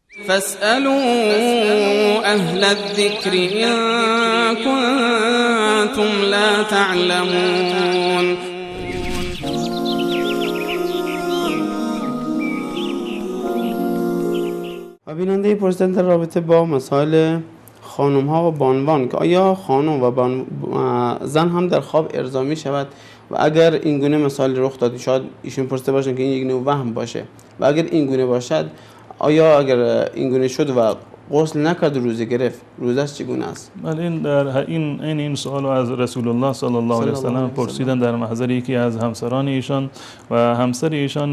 فاسألوا أهل الذكر إن كنتم لا تعلمون. و بیننده پرسیدن در رابطه با مسائل خانم ها و بانوان که آیا خانم و زن هم در خواب ارضا می شود و اگر این گونه مسائل رخ داد، شاید ایشون پرسیده باشن که این یک نوع وهم باشه و اگر این گونه باشد آیا اگر این گونه شد و غسل نکرد روزه گرفت، روزش چگونه است؟ بله، این سوال از رسول الله صلی الله علیه وسلم پرسیدن در محضر یکی از همسران ایشان و همسر ایشان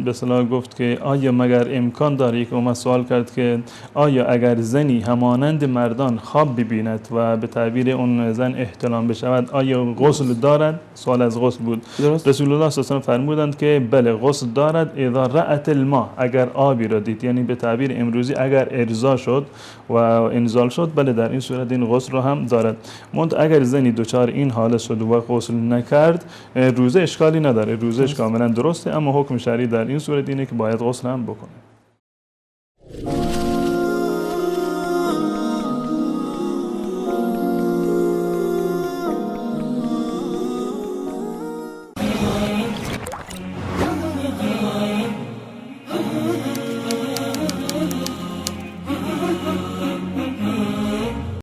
به اصطلاح گفت که آیا مگر امکان داره که اومد سوال کرد که آیا اگر زنی همانند مردان خواب ببیند و به تعبیر اون زن احتلام بشود آیا غسل دارد؟ سوال از غسل بود. درست. رسول الله صلی الله علیه و سلم فرمودند که بله غسل دارد اذا رأت الماء، اگر آبی را دید، یعنی به تعبیر امروزی اگر ارضا شد و انزال شد، بله در این صورت این غسل رو هم دارد. اگر زنی دچار این حالت شد و غسل نکرد روزه اشکالی نداره، روزش کاملا درسته، اما حکم شرعی در این صورت اینه که باید غسل هم بکنه.